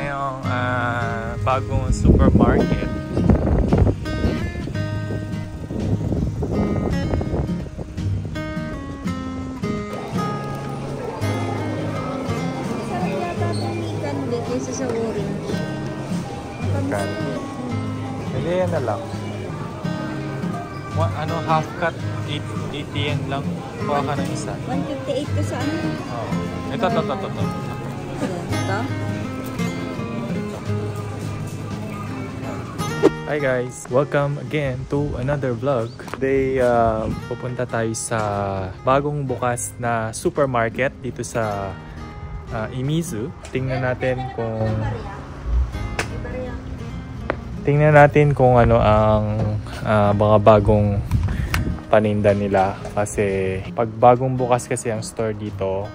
yung bagong supermarket. Kaysa sa orange. Hindi yan na lang. Ano, half cut, 80 yen lang. Kuha ka ng isa. 158 ka sa ano? Oo. Ito. Hi guys! Welcome again to another vlog. Today, pupunta tayo sa bagong bukas na supermarket dito sa Imizu. Tingnan natin kung ano ang mga bagong paninda nila, kasi pag bagong bukas kasi ang store dito,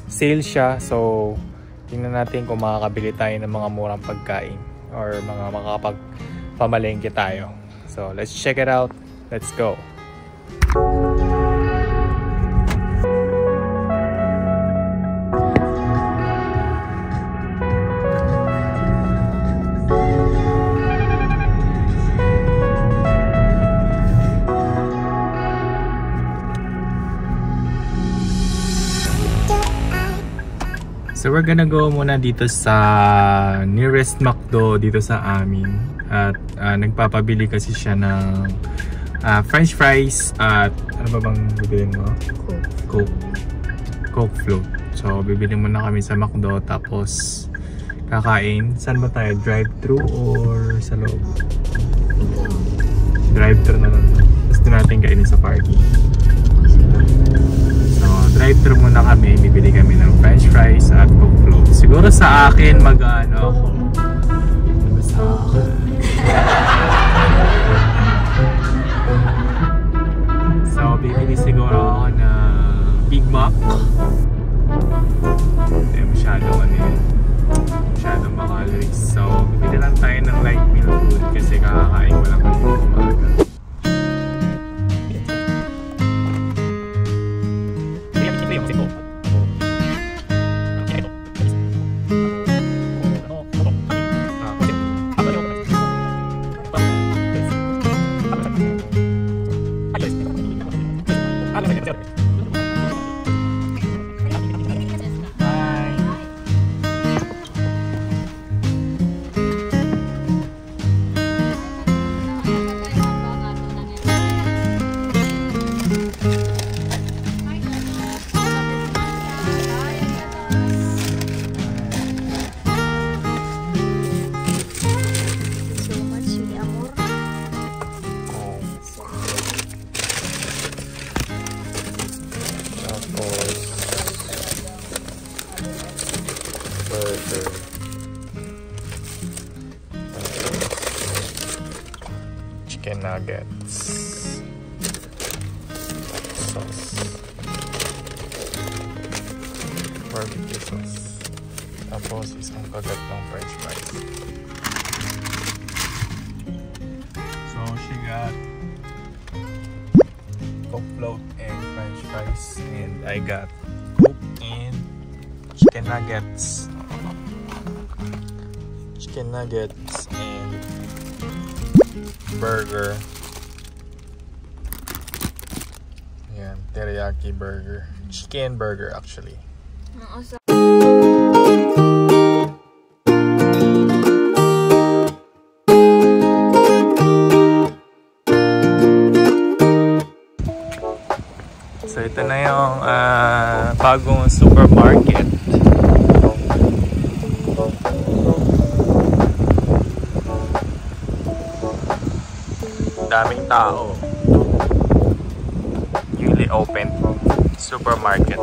sale siya. So tingnan natin kung makakabili tayo ng mga murang pagkain or mga makakapagpamalengke tayo. So let's check it out. Let's go. So we're gonna go muna dito sa nearest McDo dito sa amin. At nagpapabili kasi siya ng french fries at ano ba bang bibilin mo? Coke float. So bibili muna kami sa McDo tapos kakain. Saan ba tayo? Drive-thru or sa loob? Drive-thru na lang. Tapos din natin kainin sa parking. Drive-thru muna kami, bibili kami ng french fries at coke float. Siguro sa akin mag-ano ako. Sa akin. So bibili siguro ako ng Big Mac. Hindi masyadong masyadong calories. So bibili lang tayo ng light meal food kasi kakakain ko lang kami umaga. Chicken nuggets, sauce, barbecue sauce, tapos isang kagat ng french fries. So she got coke float and french fries, and I got coke and chicken nuggets and burger. Ayan, teriyaki burger. Chicken burger actually. So ito na yung bagong supermarket. Daming tao. Newly opened supermarket.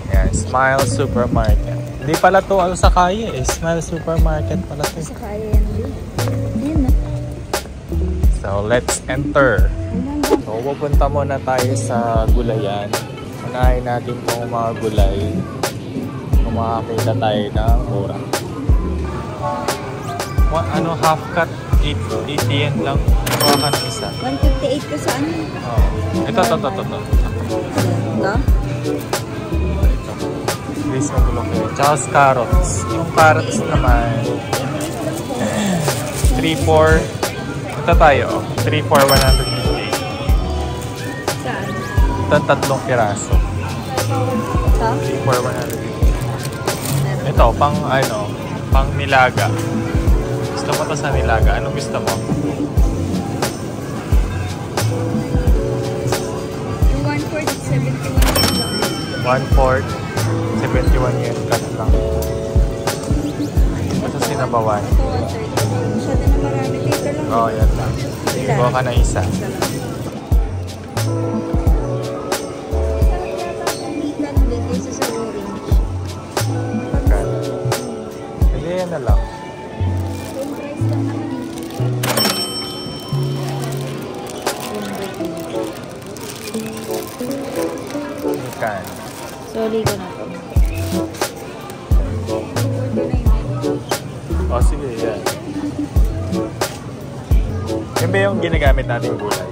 Yeah, Smile Supermarket. Hindi pala to sa kaya eh. Smile Supermarket pala to. Sa kaya yan. So let's enter. So pupunta muna tayo sa gulayan. Unahin natin kung mga gulay. Kung makakita tayo ng mura. Ano, half cut, 80 yen lang. Kuha ka ng isa. 158 ka sa ano? Oh. Ito. Ito? Please magulong kayo. Tsaka carrots. Yung carrots naman, 3-4. Ito tayo. 3-4, 150. Saan? Ito 3 piraso. Ito? 3-4, 150. Ito, pang nilaga. Gusto mo to sa nilaga? Anong gusto mo? Yung 1/4, 71 lang. 1/4, 71 yen. Cut lang. Ito sinabawan. Ito 1/3. Masyado na marami. Dito lang. Oo, yan lang. Buha ka na isa. Ikan din kaysa sa orange. Cut. Hindi, yan na lang. Same price lang naman. Ikan. Sorry ko na to. O, sige, yan. Yan ba yung ginagamit nating gulay?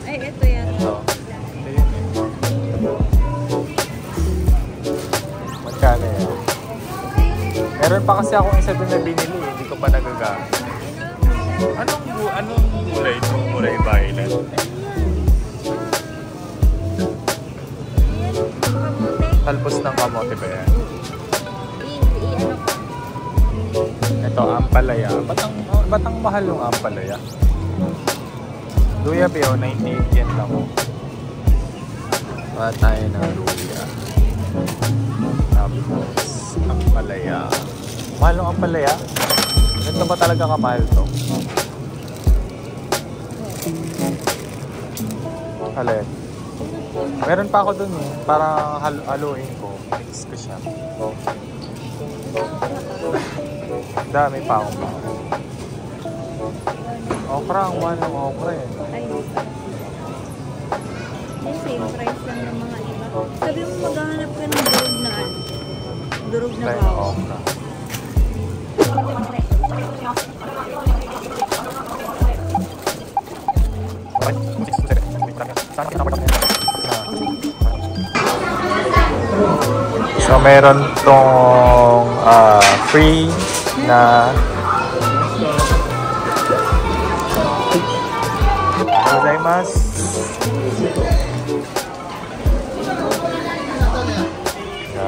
Ay, ito yan. Oo. Ito yun eh. Magkano yan? Meron pa kasi akong isa doon na binili. Hindi ko pa nagagamit. Anong gulay ito? Gulay violet? Talbos ng kamote ba yan? Ito, ampalaya. Batang mahal yung ampalaya. Luya ba yun? 98 yen lang. Baka tayo ng luya. Tapos, ampalaya. Mahal yung ampalaya? Ganito ba talaga kamahal to? Alin? Meron pa ako dun eh. Parang haluin ko. Mix ko siya. Dami pa ako. Okra, ang mahal ng okra eh. Ay, yung same price lang ng mga iba. Sabi mo maghahanap ka ng durog na ano? Durog na Plain bawang. okra. So meron tong free na gozaimasu.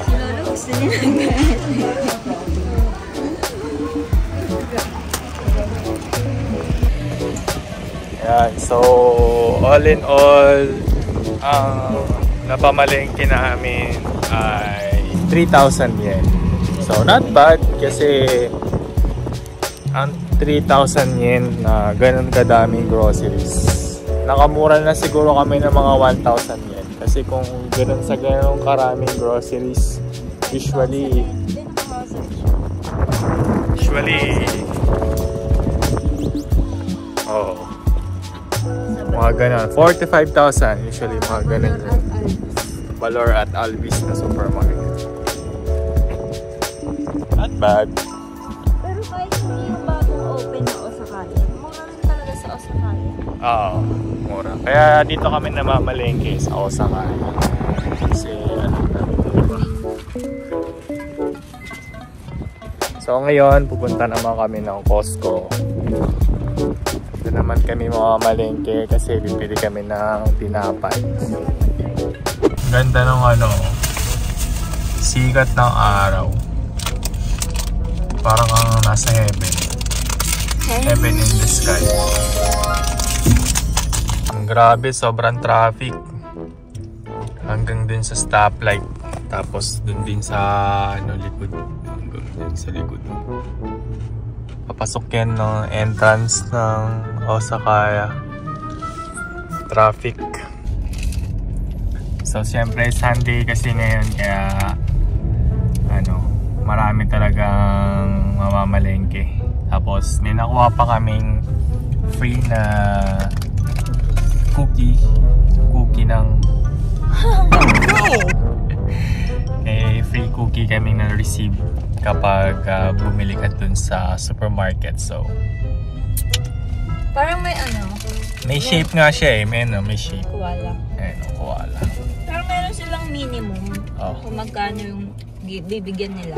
Si Lolo gusto niya ng ganit. Yan, so all in all, ang napamalengke namin ay 3,000 yen. So not bad kasi ang 3,000 yen na ganun kadaming groceries. Nakamura na siguro kami ng mga 1,000 yen. Kasi kung ganun sa ganun karaming groceries, usually mga ganun, 45,000 usually mga ganun yung valor at Alvis na supermarket. Not bad. Pero kahit hindi yung bagong open na Osakaya, mura rin talaga sa Osakaya. Oo, mura. Kaya dito kami namamalengke sa Osakaya. Kasi So ngayon, pupunta naman kami ng Costco. Ito naman kami mamamalengke kasi bibili kami ng tinapay. Ganda ng sikat ng araw. Parang kang nasa heaven. Heaven in the sky. Ang grabe, sobrang traffic. Hanggang din sa stoplight. Tapos dun din sa likod. Hanggang din sa likod. Papasok yan ng entrance ng Osakaya. Traffic. So siyempre Sunday kasi ngayon kaya marami talagang mamamalengke. Tapos may nakuha pa kaming free na cookie ng free cookie kami na-receive kapag bumili ka dun sa supermarket. So Parang may ano. May shape nga siya eh. May shape. Koala. Ayan, koala. Pero meron silang minimum. Oh. Kung magkano yung bibigyan nila.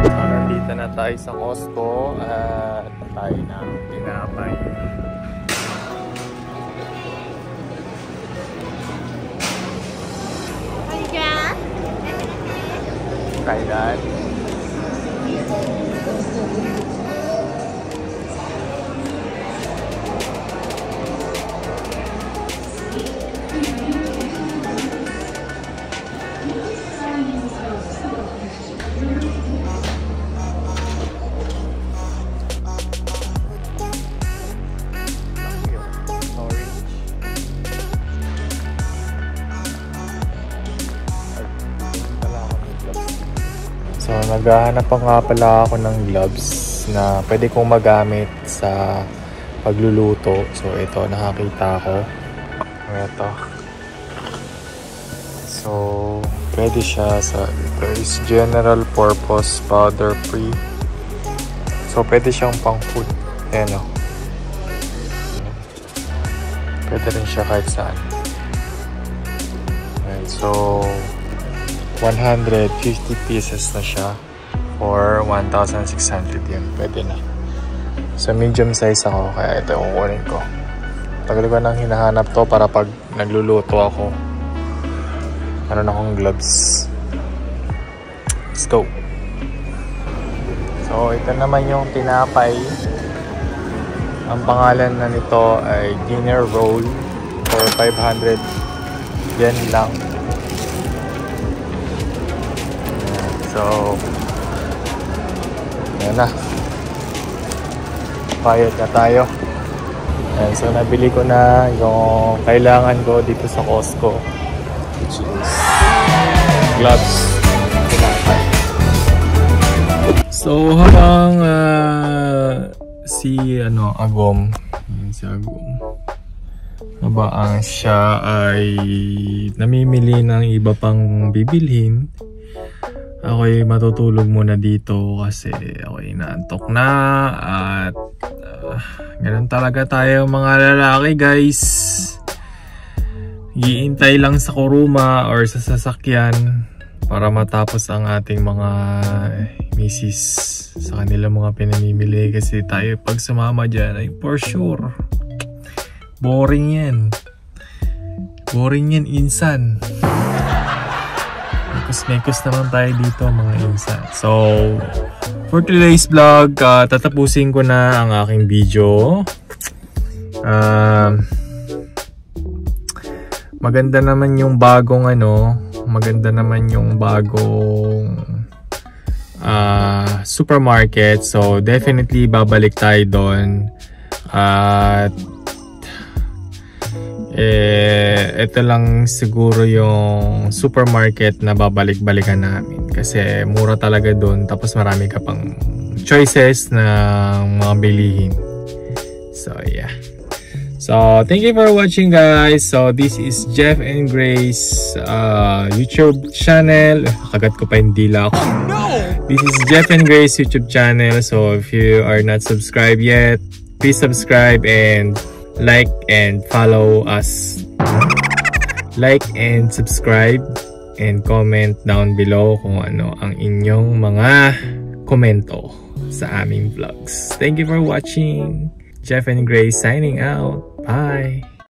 So, nandito na tayo sa Costco at tayo na tinapay. Try that. So, naghahanap pa nga pala ako ng gloves na pwede kong magamit sa pagluluto. So, ito, nakakita ko. Ito. So, pwede siya sa, ito is general purpose powder free. So, pwede siyang pang food. Ayan o. Pwede rin siya kahit saan. Ayan, so, 150 pieces na siya for 1,600 yun. Pwede na. So medium size ako kaya ito yung kukunin ko. Tagal ko nang hinahanap to para pag nagluluto ako meron akong gloves. Let's go. So ito naman yung tinapay. Ang pangalan na nito ay dinner roll for 500 yen lang. So, yan na. Bayad na tayo. And so, nabili ko na yung kailangan ko dito sa Costco. Which is gloves. So, habang si Agom. Si Agom. Habang siya ay namimili ng iba pang bibilhin. Ako'y matutulog muna dito kasi ako'y inaantok na at ganun talaga tayo mga lalaki guys. Giintay lang sa kuruma or sa sasakyan para matapos ang ating mga misis sa kanilang mga pinamimili kasi tayo pag sumama dyan ay for sure boring yan insan. Mekos naman tayo dito mga insan. So, for today's vlog, tatapusin ko na ang aking video. Maganda naman yung bagong supermarket. So, definitely babalik tayo doon. At ito lang siguro yung supermarket na babalik-balikan namin kasi mura talaga doon tapos marami ka pang choices na mga bilihin. So yeah. So thank you for watching guys. So this is Jeff and Grace YouTube channel. Kagat ko pa yung dila ako. This is Jeff and Grace YouTube channel. So if you are not subscribed yet, please subscribe and like and follow us. Like and subscribe and comment down below kung ano ang inyong mga komento sa aming vlogs. Thank you for watching. Jeff and Grace signing out. Bye.